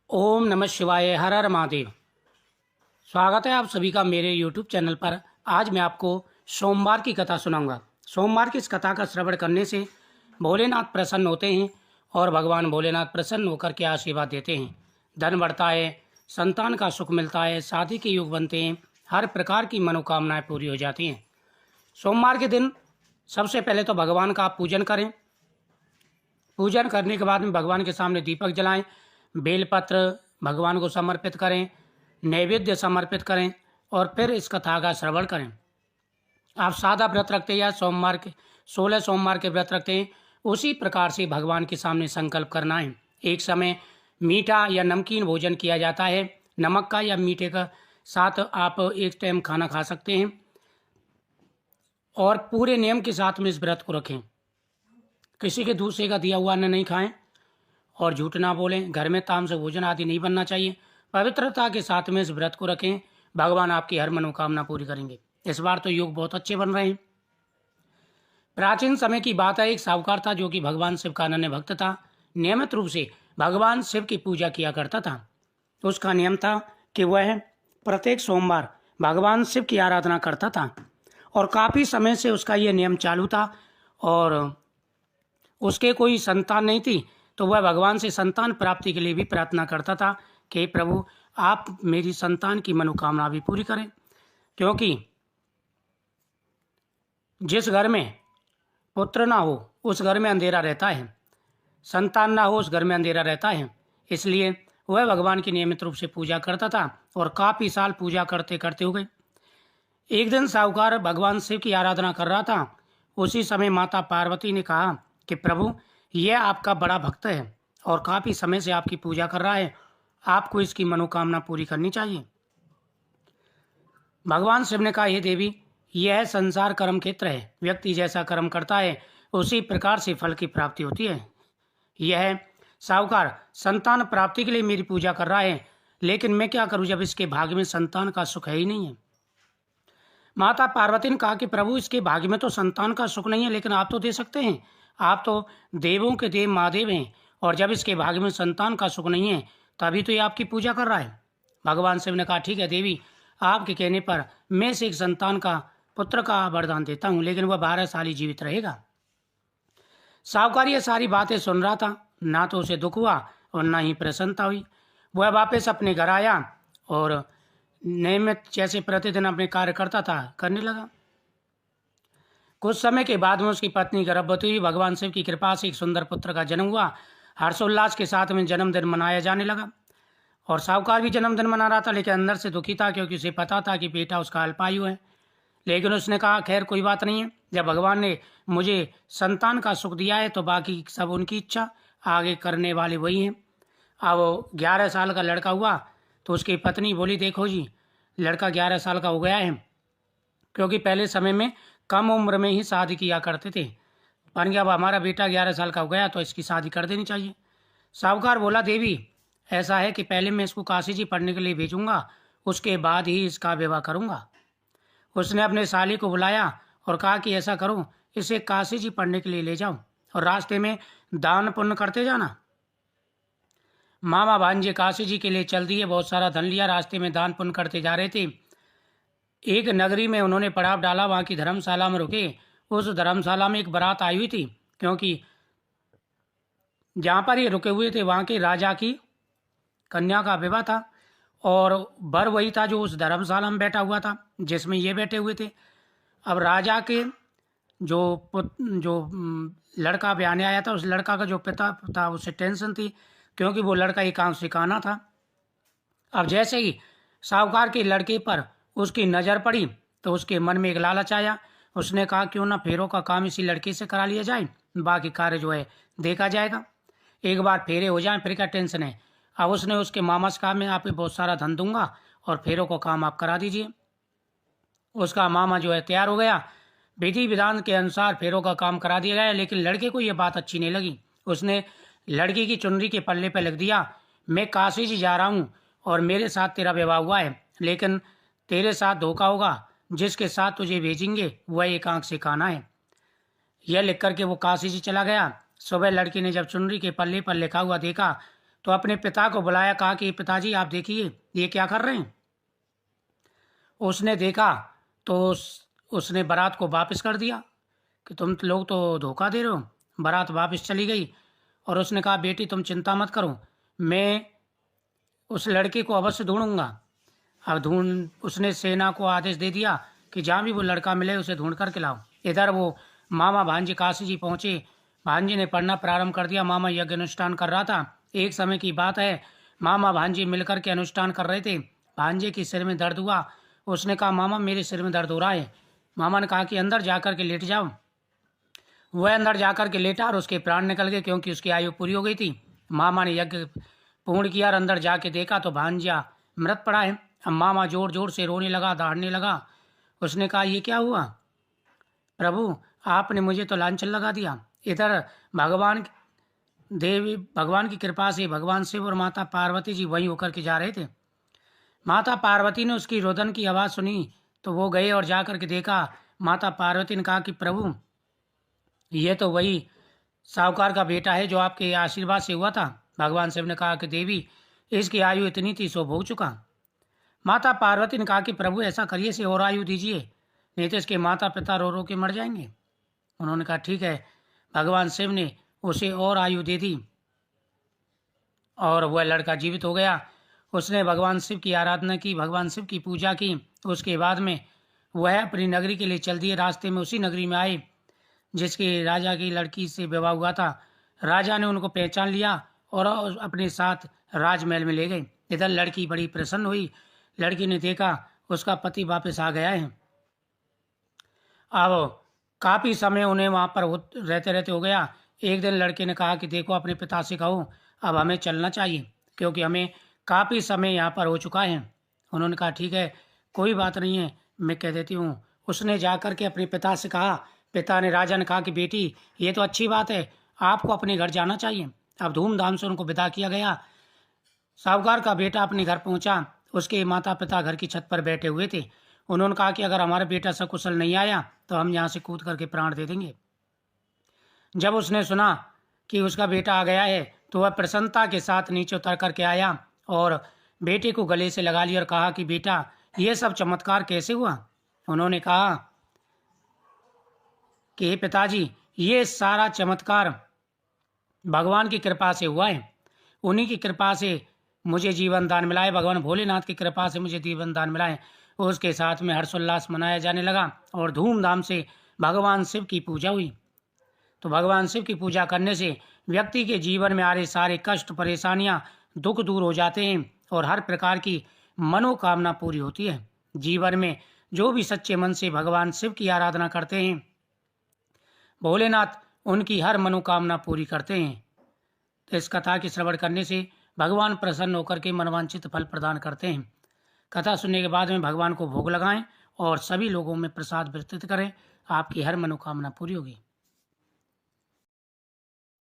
ओम नमः शिवाय। हर हर महादेव। स्वागत है आप सभी का मेरे YouTube चैनल पर। आज मैं आपको सोमवार की कथा सुनाऊंगा। सोमवार की इस कथा का श्रवण करने से भोलेनाथ प्रसन्न होते हैं और भगवान भोलेनाथ प्रसन्न होकर के आशीर्वाद देते हैं। धन बढ़ता है, संतान का सुख मिलता है, शादी के योग बनते हैं, हर प्रकार की मनोकामनाएं पूरी हो जाती हैं। सोमवार के दिन सबसे पहले तो भगवान का आप पूजन करें। पूजन करने के बाद में भगवान के सामने दीपक जलाएं, बेलपत्र भगवान को समर्पित करें, नैवेद्य समर्पित करें और फिर इस कथा का श्रवण करें। आप सादा व्रत रखते हैं या सोमवार के 16 सोमवार के व्रत रखते हैं, उसी प्रकार से भगवान के सामने संकल्प करना है। एक समय मीठा या नमकीन भोजन किया जाता है। नमक का या मीठे का साथ आप एक टाइम खाना खा सकते हैं और पूरे नियम के साथ में इस व्रत को रखें। किसी के दूसरे का दिया हुआ अन्न नहीं खाएं और झूठ ना बोलें। घर में तामसिक भोजन आदि नहीं बनना चाहिए। पवित्रता के साथ में इस व्रत को रखें। भगवान आपकी हर मनोकामना पूरी करेंगे। इस बार तो योग बहुत अच्छे बन रहे हैं। प्राचीन समय की बात है, एक साहूकार था जो कि भगवान शिव का अनन्य भक्त था। नियमित रूप से भगवान शिव की पूजा किया करता था। उसका नियम था कि वह प्रत्येक सोमवार भगवान शिव की आराधना करता था और काफ़ी समय से उसका यह नियम चालू था। और उसके कोई संतान नहीं थी तो वह भगवान से संतान प्राप्ति के लिए भी प्रार्थना करता था कि प्रभु आप मेरी संतान की मनोकामना भी पूरी करें, क्योंकि जिस घर में पुत्र ना हो उस घर में अंधेरा रहता है, संतान ना हो उस घर में अंधेरा रहता है। इसलिए वह भगवान की नियमित रूप से पूजा करता था और काफ़ी साल पूजा करते करते हो गए। एक दिन साहूकार भगवान शिव की आराधना कर रहा था। उसी समय माता पार्वती ने कहा कि प्रभु यह आपका बड़ा भक्त है और काफ़ी समय से आपकी पूजा कर रहा है, आपको इसकी मनोकामना पूरी करनी चाहिए। भगवान शिव ने कहा, हे देवी, यह संसार कर्म क्षेत्र है। व्यक्ति जैसा कर्म करता है उसी प्रकार से फल की प्राप्ति होती है। यह साहूकार संतान प्राप्ति के लिए मेरी पूजा कर रहा है, लेकिन मैं क्या करूं जब इसके भाग्य में संतान का सुख है ही नहीं है। माता पार्वती ने कहा कि प्रभु इसके भाग्य में तो संतान का सुख नहीं है, लेकिन आप तो दे सकते हैं। आप तो देवों के देव महादेव हैं और जब इसके भाग्य में संतान का सुख नहीं है तभी तो ये आपकी पूजा कर रहा है। भगवान शिव ने कहा, ठीक है देवी, आपके कहने पर मैं से एक संतान का पुत्र का वरदान देता हूँ, लेकिन वह 12 साल ही जीवित रहेगा। साहूकार ये सारी बातें सुन रहा था। ना तो उसे दुख हुआ और ना ही प्रसन्नता हुई। वह वापस अपने घर आया और नियमित जैसे प्रतिदिन अपने कार्य करता था करने लगा। कुछ समय के बाद में उसकी पत्नी गर्भवती हुई। भगवान शिव की कृपा से एक सुंदर पुत्र का जन्म हुआ। हर्षोल्लास के साथ में जन्मदिन मनाया जाने लगा और साहूकार भी जन्मदिन मना रहा था, लेकिन अंदर से दुखी था, क्योंकि उसे पता था कि बेटा उसका अल्पायु है। लेकिन उसने कहा, खैर कोई बात नहीं है, जब भगवान ने मुझे संतान का सुख दिया है तो बाकी सब उनकी इच्छा, आगे करने वाले वही हैं। अब 11 साल का लड़का हुआ तो उसकी पत्नी बोली, देखो जी, लड़का 11 साल का हो गया है, क्योंकि पहले समय में कम उम्र में ही शादी किया करते थे। पर अब हमारा बेटा 11 साल का हो गया तो इसकी शादी कर देनी चाहिए। साहूकार बोला, देवी ऐसा है कि पहले मैं इसको काशी जी पढ़ने के लिए भेजूंगा, उसके बाद ही इसका विवाह करूंगा। उसने अपने साली को बुलाया और कहा कि ऐसा करो, इसे काशी जी पढ़ने के लिए ले जाओ और रास्ते में दान पुण्य करते जाना। मामा भांजे काशी जी के लिए चल दिए। बहुत सारा धन लिया, रास्ते में दान पुण्य करते जा रहे थे। एक नगरी में उन्होंने पड़ाव डाला, वहाँ की धर्मशाला में रुके। उस धर्मशाला में एक बारात आई हुई थी, क्योंकि जहाँ पर ये रुके हुए थे वहाँ के राजा की कन्या का विवाह था और वर वही था जो उस धर्मशाला में बैठा हुआ था जिसमें ये बैठे हुए थे। अब राजा के जो लड़का ब्याने आया था, उस लड़का का जो पिता था उसे टेंशन थी, क्योंकि वो लड़का एक आंख सिखाना था। अब जैसे ही साहूकार के लड़के पर उसकी नज़र पड़ी तो उसके मन में एक लालच आया। उसने कहा, क्यों ना फेरों का काम इसी लड़के से करा लिया जाए, बाकी कार्य जो है देखा जाएगा। एक बार फेरे हो जाएं फिर क्या टेंशन है। अब उसने उसके मामा से कहा, मैं आपको बहुत सारा धन दूंगा और फेरों को काम आप करा दीजिए। उसका मामा जो है तैयार हो गया। विधि विधान के अनुसार फेरों का काम करा दिया गया, लेकिन लड़के को यह बात अच्छी नहीं लगी। उसने लड़की की चुनरी के पल्ले पर लिख दिया, मैं काशी जी जा रहा हूँ और मेरे साथ तेरा विवाह हुआ है, लेकिन तेरे साथ धोखा होगा। जिसके साथ तुझे भेजेंगे वह एक आंख से काना है। यह लिख करके वो काशी जी चला गया। सुबह लड़की ने जब चुनरी के पल्ले पर लिखा हुआ देखा तो अपने पिता को बुलाया, कहा कि पिताजी आप देखिए ये क्या कर रहे हैं। उसने देखा तो उसने बारात को वापस कर दिया कि तुम लोग तो धोखा दे रहे हो। बारात वापस चली गई और उसने कहा बेटी तुम चिंता मत करो, मैं उस लड़के को अवश्य ढूंढूंगा। अब उसने सेना को आदेश दे दिया कि जहाँ भी वो लड़का मिले उसे ढूंढ कर के लाओ। इधर वो मामा भांजे काशी जी पहुंचे। भांजे ने पढ़ना प्रारंभ कर दिया। मामा यज्ञ अनुष्ठान कर रहा था। एक समय की बात है, मामा भांजे मिलकर के अनुष्ठान कर रहे थे। भांजे के सिर में दर्द हुआ। उसने कहा मामा मेरे सिर में दर्द हो रहा है। मामा ने कहा कि अंदर जाकर के लेट जाओ। वह अंदर जाकर के लेटा और उसके प्राण निकल गए, क्योंकि उसकी आयु पूरी हो गई थी। मामा ने यज्ञ पूर्ण किया और अंदर जाके देखा तो भांजा मृत पड़ा है। अब मामा जोर जोर से रोने लगा, दहाड़ने लगा। उसने कहा ये क्या हुआ प्रभु, आपने मुझे तो लांछन लगा दिया। इधर भगवान की कृपा से भगवान शिव और माता पार्वती जी वहीं होकर के जा रहे थे। माता पार्वती ने उसकी रोदन की आवाज़ सुनी तो वो गए और जाकर के देखा। माता पार्वती ने कहा कि प्रभु ये तो वही साहूकार का बेटा है जो आपके आशीर्वाद से हुआ था। भगवान शिव ने कहा कि देवी इसकी आयु इतनी थी सो भोग चुका। माता पार्वती ने कहा कि प्रभु ऐसा करिए इसे और आयु दीजिए, नहीं तो इसके माता पिता रो रो के मर जाएंगे। उन्होंने कहा ठीक है। भगवान शिव ने उसे और आयु दे दी और वह लड़का जीवित हो गया। उसने भगवान शिव की आराधना की, भगवान शिव की पूजा की। उसके बाद में वह अपनी नगरी के लिए चल दिए। रास्ते में उसी नगरी में आए जिसके राजा की लड़की से विवाह हुआ था। राजा ने उनको पहचान लिया और अपने साथ राजमहल में ले गए। इधर लड़की बड़ी प्रसन्न हुई। लड़की ने देखा उसका पति वापस आ गया है। अब काफ़ी समय उन्हें वहाँ पर रहते रहते हो गया। एक दिन लड़के ने कहा कि देखो अपने पिता से कहो अब हमें चलना चाहिए, क्योंकि हमें काफ़ी समय यहाँ पर हो चुका है। उन्होंने कहा ठीक है कोई बात नहीं है, मैं कह देती हूँ। उसने जाकर के अपने पिता से कहा। पिता ने राजा ने कहा कि बेटी ये तो अच्छी बात है, आपको अपने घर जाना चाहिए। अब धूमधाम से उनको विदा किया गया। साहूकार का बेटा अपने घर पहुंचा। उसके माता पिता घर की छत पर बैठे हुए थे। उन्होंने कहा कि अगर हमारा बेटा सकुशल नहीं आया तो हम यहाँ से कूद करके प्राण दे देंगे। जब उसने सुना कि उसका बेटा आ गया है तो वह प्रसन्नता के साथ नीचे उतर करके आया और बेटे को गले से लगा लिया और कहा कि बेटा ये सब चमत्कार कैसे हुआ। उन्होंने कहा कि पिताजी ये सारा चमत्कार भगवान की कृपा से हुआ है। उन्हीं की कृपा से मुझे जीवन दान मिला है। भगवान भोलेनाथ की कृपा से मुझे जीवन दान मिला है। उसके साथ में हर्षोल्लास मनाया जाने लगा और धूमधाम से भगवान शिव की पूजा हुई। तो भगवान शिव की पूजा करने से व्यक्ति के जीवन में आ रहे सारे कष्ट परेशानियां दुख दूर हो जाते हैं और हर प्रकार की मनोकामना पूरी होती है। जीवन में जो भी सच्चे मन से भगवान शिव की आराधना करते हैं भोलेनाथ उनकी हर मनोकामना पूरी करते हैं। तो इस कथा के श्रवण करने से भगवान प्रसन्न होकर के मनवांछित फल प्रदान करते हैं। कथा सुनने के बाद में भगवान को भोग लगाएं और सभी लोगों में प्रसाद वितरित करें, आपकी हर मनोकामना पूरी होगी।